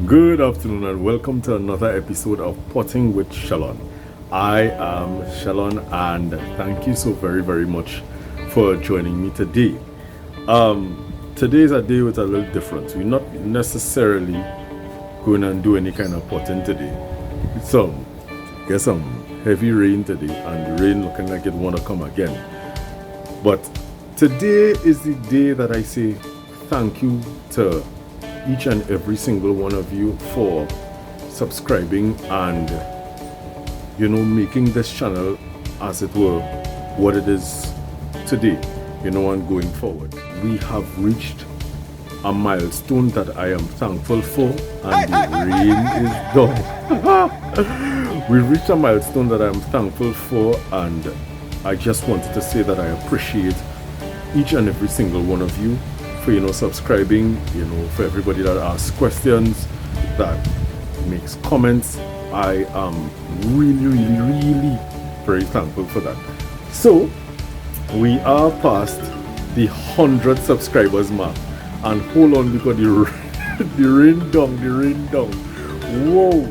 Good afternoon and welcome to another episode of Potting with Shellon. I am Shellon and thank you so very much for joining me today. Today is a day with a little difference. We're not necessarily going and do any kind of potting today. Get some heavy rain today and the rain looking like it want to come again. But today is the day that I say thank you to each and every single one of you for subscribing and making this channel, as it were, what it is today, and going forward. We have reached a milestone that I am thankful for, and the rain is done. We reached a milestone that I am thankful for, and I just wanted to say that I appreciate each and every single one of you for subscribing, for everybody that asks questions, that makes comments. I am really very thankful for that. So we are past the 100 subscribers mark, and hold on, because the rain down. Whoa.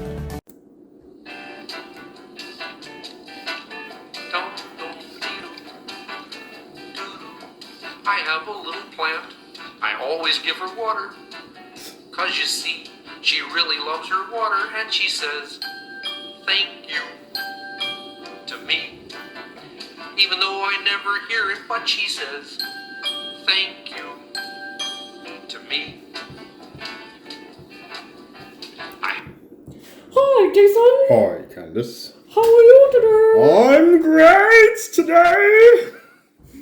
I have a little plant. I always give her water, 'cause you see, she really loves her water, and she says, thank you, to me. Even though I never hear it, but she says, thank you, to me. Hi, Jason. Hi, Candace. How are you today? I'm great today!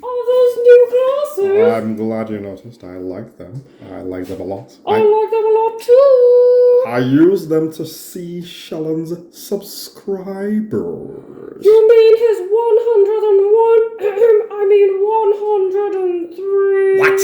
Are those new glasses? I'm glad you noticed. I like them. I like them a lot. I like them a lot too. I use them to see Shellon's subscribers. You mean his 101? I mean 103. What?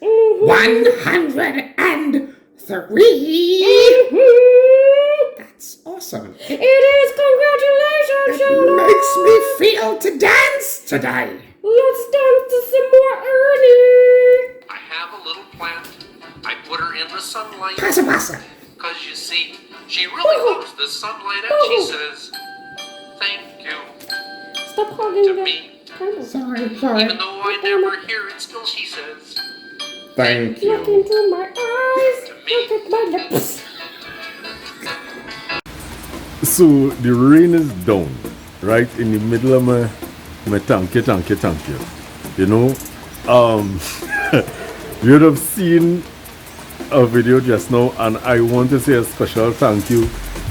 Mm-hmm. 103? Mm-hmm. That's awesome. It is. Congratulations, Shellon. Makes me feel to dance today. Let's dance to some more Ernie. I have a little plant. I put her in the sunlight, Pasa. 'cause you see, she really loves the sunlight, and she says, thank you, Stop hugging to the me. candle. Sorry. Even though I never hear it, still she says, Thank Look you. into my eyes. to me. Look at my lips. So the rain is down right in the middle of my thank you. You'd have seen a video just now, and I want to say a special thank you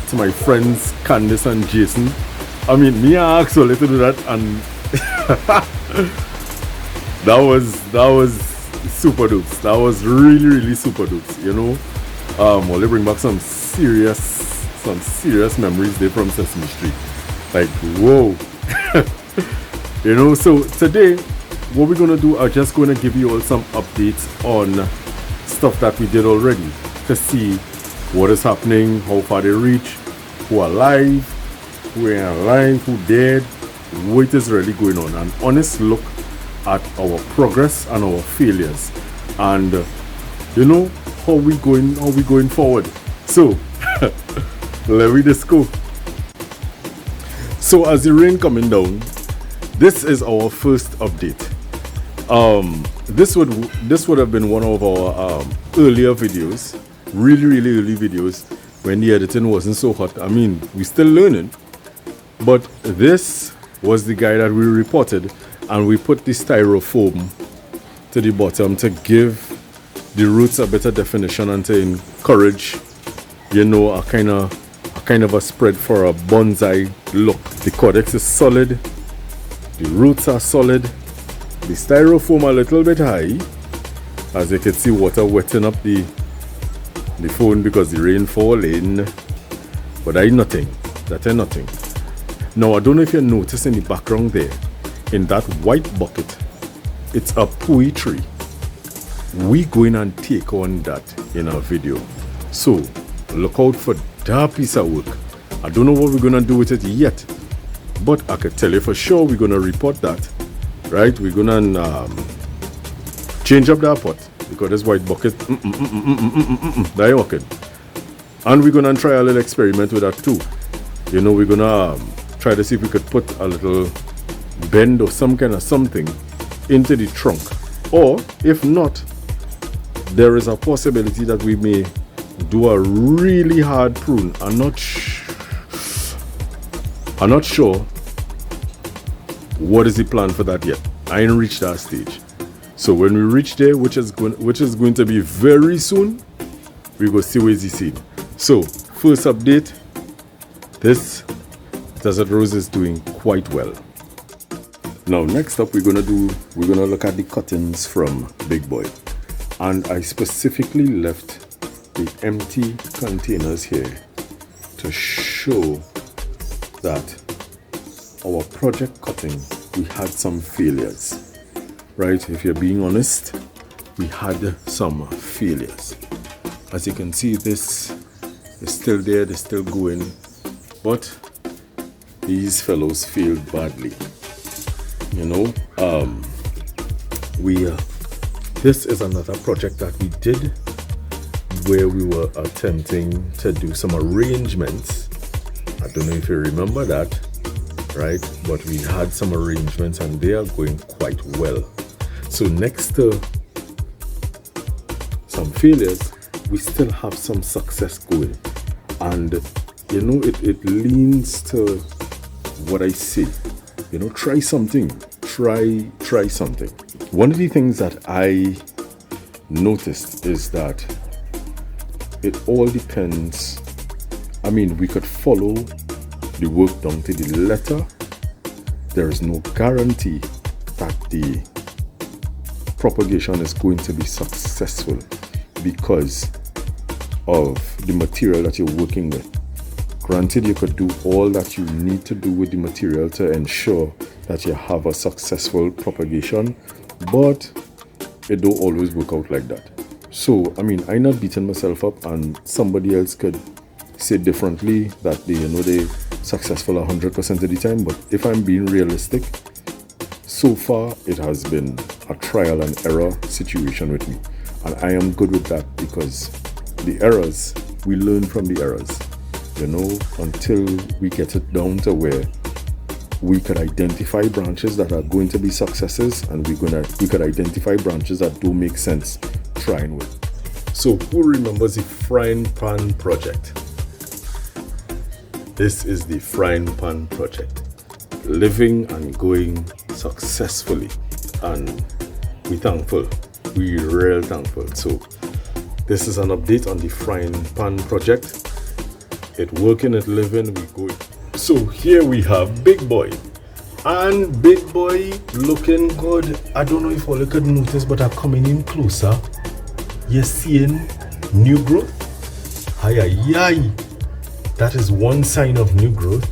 to my friends Candace and Jason. I mean, me and Axel to do that, and that was super dupes. That was really super dupes. Well, they bring back some serious memories there from Sesame Street. Like, whoa. So today what we're gonna do, I'm just gonna give you all some updates on stuff that we did already, to see what is happening, how far they reach, who are alive, who ain't alive, who dead, what is really going on, an honest look at our progress and our failures, and how we going forward. So let me just go. So as the rain coming down, this is our first update. This would have been one of our earlier videos, really early videos, when the editing wasn't so hot. I mean, we're still learning, but this was the guy that we reported, and we put the styrofoam to the bottom to give the roots a better definition and to encourage, a kind of a spread for a bonsai look. The cortex is solid, the roots are solid, the styrofoam a little bit high, as you can see water wetting up the phone because the rain falling, but that ain't nothing. Now I don't know if you notice in the background there, in that white bucket, it's a pui tree. We going and take on that in our video, so look out for that piece of work. I don't know what we're gonna do with it yet, but I can tell you for sure we're gonna report that, right? We're gonna change up that pot because this white bucket, that ain't working. And we're gonna try a little experiment with that too. You know, we're gonna try to see if we could put a little bend or some kind of something into the trunk. Or if not, there is a possibility that we may do a really hard prune. I'm not sure what is the plan for that yet. I ain't reached that stage. So when we reach there, which is going to be very soon, we go see where's the scene. So first update, this Desert Rose is doing quite well. Now next up we're gonna look at the cuttings from Big Boy. And I specifically left the empty containers here to show that our project cutting, we had some failures. Right, if you're being honest, we had some failures. As you can see, this is still there, they're still going, but these fellows failed badly. You know, this is another project that we did where we were attempting to do some arrangements. I don't know if you remember that, right? But we had some arrangements and they are going quite well. So next to some failures, we still have some success going. And you know, it leans to what I say. You know, try something. Try something. One of the things that I noticed is that it all depends. I mean, we could follow the work down to the letter. There is no guarantee that the propagation is going to be successful because of the material that you're working with. Granted, you could do all that you need to do with the material to ensure that you have a successful propagation, but it don't always work out like that. So, I mean, I'm not beating myself up, and somebody else could say differently that they're successful 100% of the time, but if I'm being realistic, so far it has been a trial and error situation with me, and I am good with that because the errors, we learn from the errors, you know, until we get it down to where we could identify branches that are going to be successes, and we could identify branches that don't make sense trying with. So who remembers the frying pan project? This is the frying pan project, living and going successfully, and we thankful, we real thankful. So this is an update on the frying pan project. It working, it living, we go. So here we have Big Boy, and Big Boy looking good. I don't know if all you could notice, but I'm coming in closer. You're seeing new growth. Ay. That is one sign of new growth.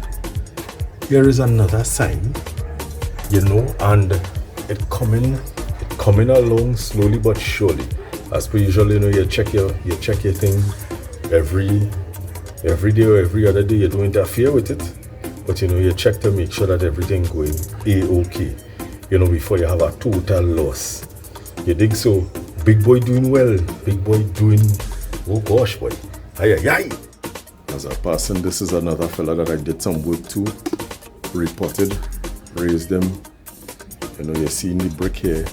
Here is another sign, you know, and it coming along slowly but surely. As per usual, you know, you check your thing every day or every other day. You don't interfere with it, but you know, you check to make sure that everything going A-okay, you know, before you have a total loss. You dig? So Big Boy doing well. Big Boy doing, oh gosh, boy. Ay. As a person, this is another fella that I did some work to, repotted, raised them. You know, you're seeing the brick here.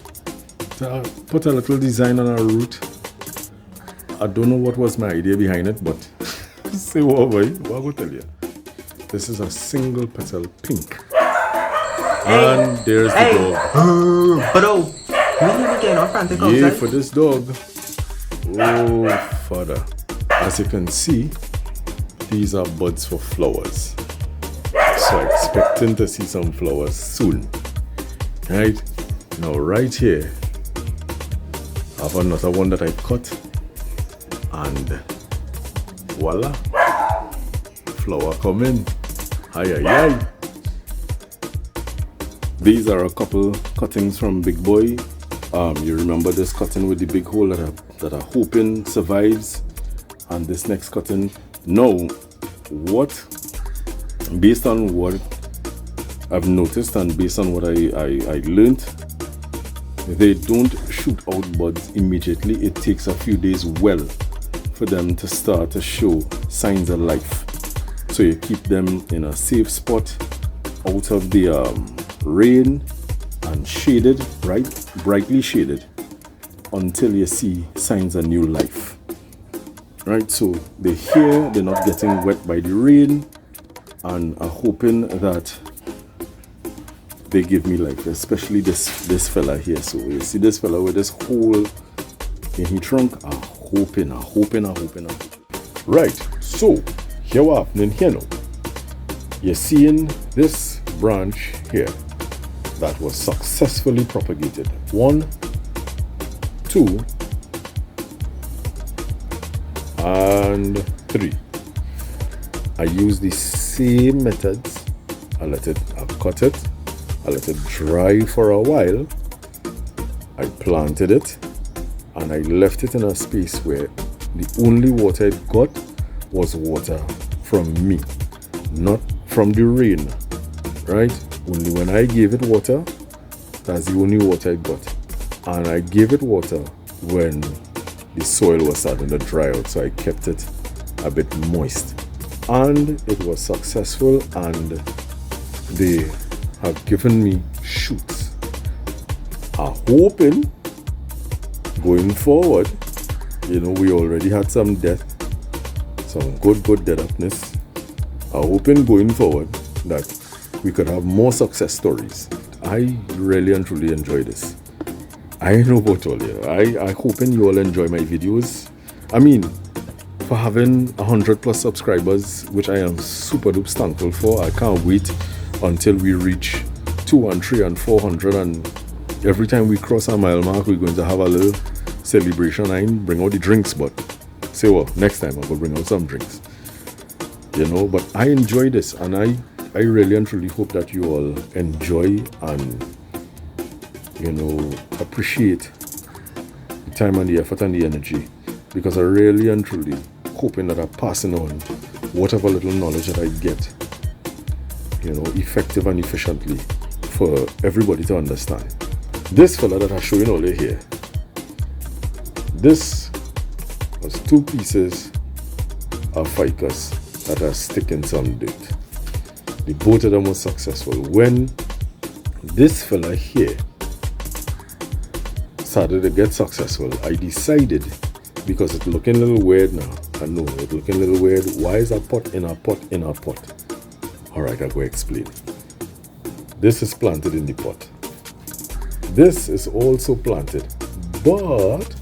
Put a little design on our root. I don't know what was my idea behind it, but say what, boy? What I go tell you? This is a single petal pink. And there's the dog. But we never get off frantic outside. Yeah, for this dog. Oh, father. As you can see, these are buds for flowers. So expecting to see some flowers soon. Right? Now right here, I have another one that I cut. And voila. Flower come in. Ay. These are a couple cuttings from Big Boy. You remember this cutting with the big hole that I'm hoping survives, and this next cutting. Now, based on what I've noticed and based on what I learned, they don't shoot out buds immediately. It takes a few days well for them to start to show signs of life. So you keep them in a safe spot out of the rain and shaded, right? Brightly shaded until you see signs of new life. Right, so they're here, they're not getting wet by the rain, and I'm hoping that they give me life, especially this fella here. So you see this fella with this hole in his trunk. I'm hoping. Right, so here what happening here now. You're seeing this branch here that was successfully propagated. 1, 2, and 3. I use the same methods. I cut it, I let it dry for a while. I planted it and I left it in a space where the only water it got was water from me, not from the rain, right? Only when I gave it water, that's the only water it got. And I gave it water when the soil was starting to dry out, so I kept it a bit moist. And it was successful, and they have given me shoots. I'm hoping going forward, we already had some death, some good dead upness. I'm hoping going forward that we could have more success stories. I really and truly enjoy this. I know about all you. I hoping you all enjoy my videos. I mean, for having 100+ subscribers, which I am super duper thankful for. I can't wait until we reach 200, 300, and 400, and every time we cross a mile mark, we're going to have a little celebration. I ain't bring out the drinks, but say what, next time I'm going to bring out some drinks. But I enjoy this, and I really and truly hope that you all enjoy and appreciate the time and the effort and the energy, because I really and truly hoping that I'm passing on whatever little knowledge that I get, effective and efficiently for everybody to understand. This fella that I'm showing all here, this was 2 pieces of ficus that are sticking some dirt. The both of them was successful. When this fella here started to get successful, I decided, because it's looking a little weird now. I know it's looking a little weird. Why is a pot in a pot in a pot? Alright, I'll go explain. This is planted in the pot. This is also planted. But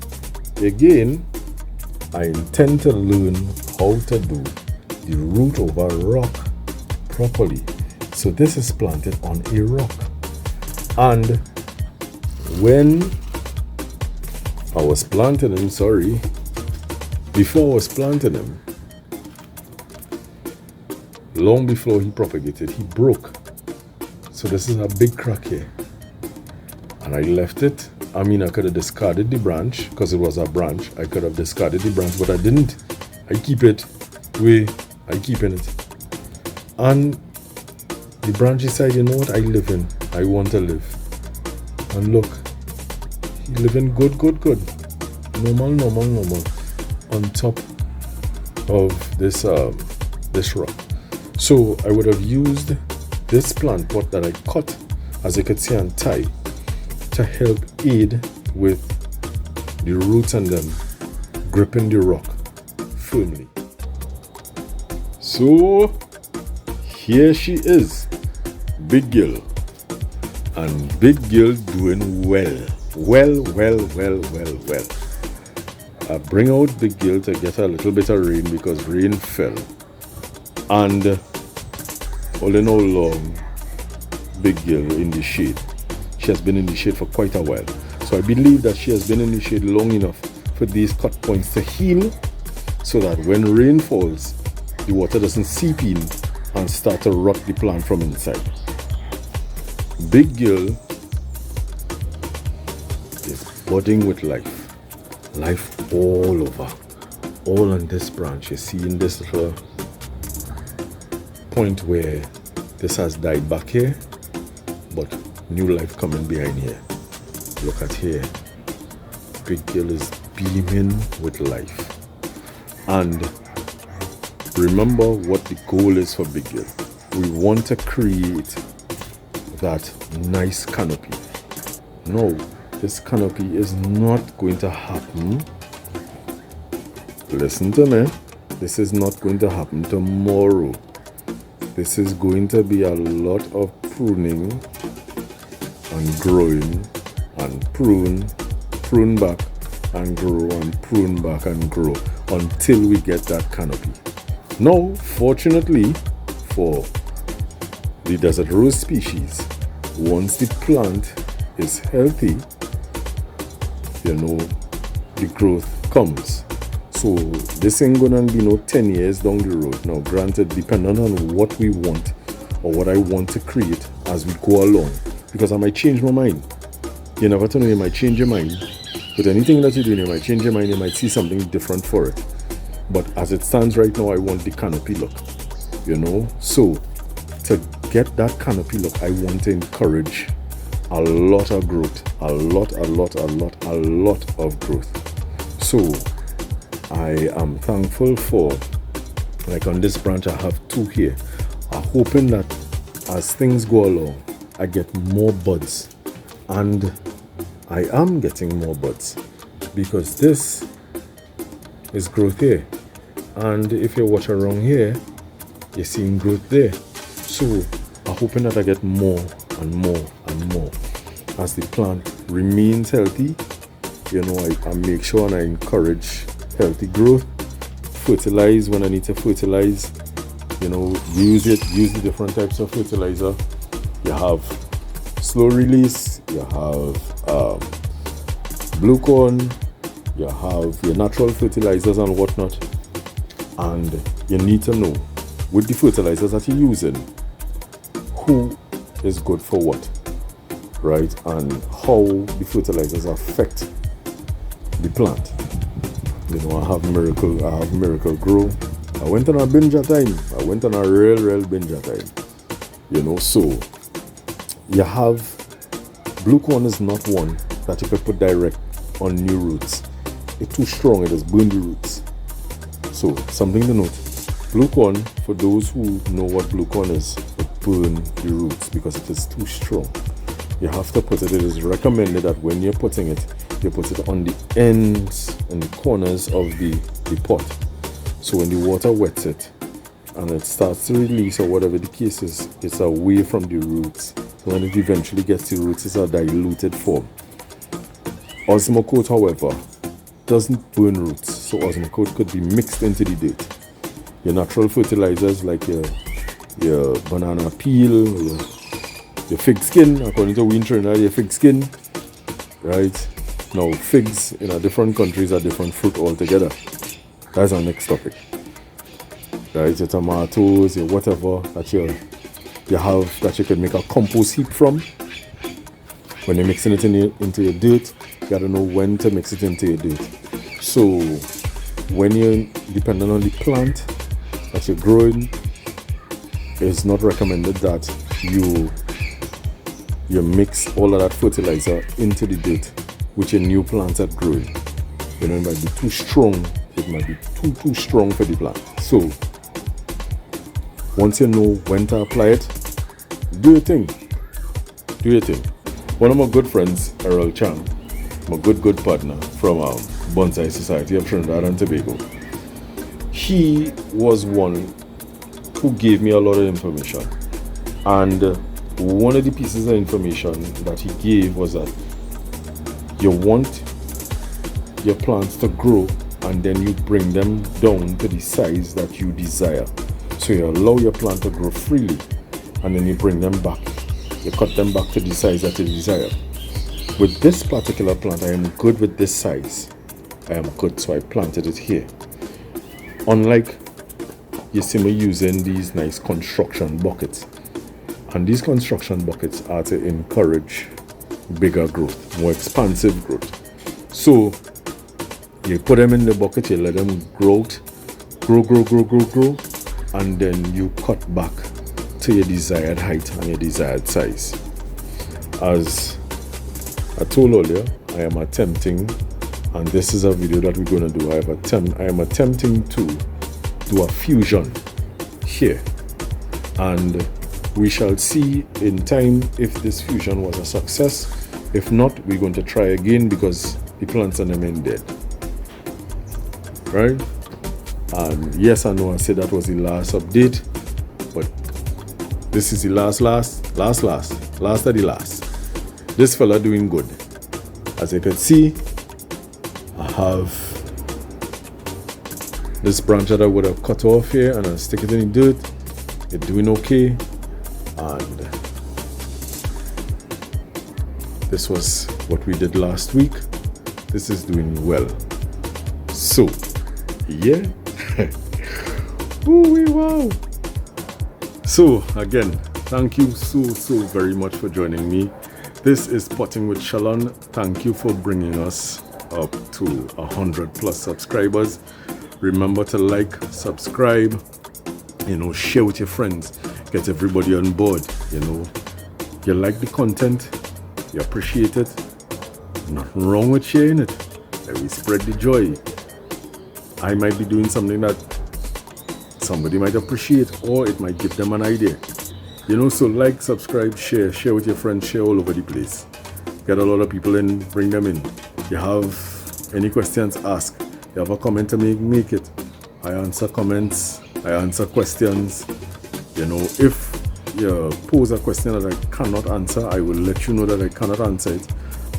again, I intend to learn how to do the root over rock properly. So this is planted on a rock. And when I was planting him, before I was planting him, long before he propagated, he broke. So this is a big crack here. And I left it. I mean, I could have discarded the branch because it was a branch. I could have discarded the branch, but I didn't. I keep it where I keep in it. And the branch decided, you know what, I live in. I want to live. And look, he living good. Normal. On top of this rock. So I would have used this plant pot that I cut, as you could see, and tie to help aid with the roots and them gripping the rock firmly. So here she is, Big Girl, and Big Girl doing well. I bring out Big Girl to get a little bit of rain because rain fell, and all in all long, Big Girl in the shade. She has been in the shade for quite a while, so I believe that she has been in the shade long enough for these cut points to heal, so that when rain falls, the water doesn't seep in and start to rot the plant from inside. Big Girl is budding with life all over, all on this branch. You see in this little point where this has died back here, but new life coming behind here. Look at here, Big Girl is beaming with life. And remember what the goal is for Big Girl. We want to create that nice canopy. No, this canopy is not going to happen. Listen to me. This is not going to happen tomorrow. This is going to be a lot of pruning and growing and prune back and grow and prune back and grow until we get that canopy. Now, fortunately for the desert rose species, once the plant is healthy, the growth comes. So this ain't gonna be no 10 years down the road. Now, granted, depending on what we want or what I want to create as we go along, because I might change my mind. You never know, you might change your mind. With anything that you do, you might change your mind, you might see something different for it. But as it stands right now, I want the canopy look. So to get that canopy look, I want to encourage a lot of growth. A lot of growth. So I am thankful for, like on this branch, I have 2 here. I'm hoping that as things go along, I get more buds. And I am getting more buds because this is growth here. And if you watch around here, you're seeing growth there. So I'm hoping that I get more and more and more. As the plant remains healthy, I make sure and I encourage healthy growth. Fertilize when I need to fertilize. Use the different types of fertilizer. You have slow release, you have blue corn, you have your natural fertilizers and whatnot. And you need to know with the fertilizers that you're using, who is good for what, right? And how the fertilizers affect the plant. I have Miracle Grow. I went on a binge at time. I went on a real binge at time. So you have blue corn is not one that you could put direct on new roots. It's too strong, it has burned the roots. So something to note. Blue corn, for those who know what blue corn is, it burns the roots because it is too strong. You have to put it, it is recommended that when you're putting it, you put it on the ends and the corners of the pot. So when the water wets it and it starts to release or whatever the case is, it's away from the roots. So when it eventually gets to the roots, it's a diluted form. Osmocote, however, doesn't burn roots. So Osmocote could be mixed into the dirt. Your natural fertilizers like your banana peel, your fig skin, according to we in Trinidad, your fig skin, right? Now figs in different countries are different fruit altogether. That's our next topic. Right, your tomatoes, your whatever that you have that you can make a compost heap from. When you're mixing it into your dirt, you gotta know when to mix it into your dirt. So when you're depending on the plant that you're growing, it's not recommended that you mix all of that fertilizer into the dirt with your new plants that growing. It might be too strong. It might be too strong for the plant. So once you know when to apply it, do your thing. One of my good friends, Errol Chang, my good partner from Bonsai Society of Trinidad and Tobago, he was one who gave me a lot of information. And one of the pieces of information that he gave was that you want your plants to grow and then you bring them down to the size that you desire. So you allow your plant to grow freely and then you bring them back. You cut them back to the size that you desire. With this particular plant, I am good with this size. I am good, so I planted it here. Unlike, you see me using these nice construction buckets. And these construction buckets are to encourage bigger growth, more expansive growth. So you put them in the bucket, you let them grow, and then you cut back to your desired height and your desired size. As I told earlier, I am attempting and this is a video that we're going to do. I am attempting to do a fusion here, and we shall see in time if this fusion was a success. If not, we're going to try again because the plants and them ain't dead, right? And yes, I know I said that was the last update, but this is the last of the last. This fella doing good. As you can see, I have this branch that I would have cut off here and I stick it in the dirt. It's doing okay. And this was what we did last week. This is doing well. So, yeah. Ooh, wow. So, again, thank you so very much for joining me. This is Potting with Shellon. Thank you for bringing us up to 100+ subscribers. Remember to like, subscribe, share with your friends, get everybody on board. You like the content, you appreciate it, nothing wrong with sharing it. Let me spread the joy. I might be doing something that somebody might appreciate, or it might give them an idea. So like, subscribe, share with your friends, share all over the place. Get a lot of people in, bring them in. You have any questions, ask. You have a comment to make it. I answer comments, I answer questions. If you pose a question that I cannot answer, I will let you know that I cannot answer it.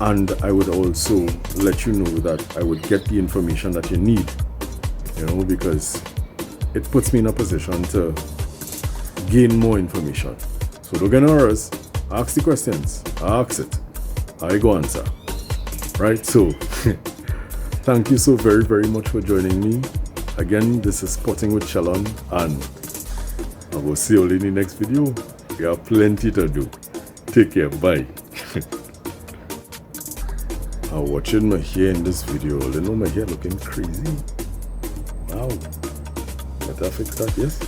And I would also let you know that I would get the information that you need. Because it puts me in a position to gain more information. So don't get nervous. Ask the questions. Ask it. I go answer. Right? So thank you so very much for joining me. Again, this is Potting with Shellon, and I will see you all in the next video. We have plenty to do. Take care. Bye. I'm watching my hair in this video. My hair looking crazy. Wow. Better fix that, yes?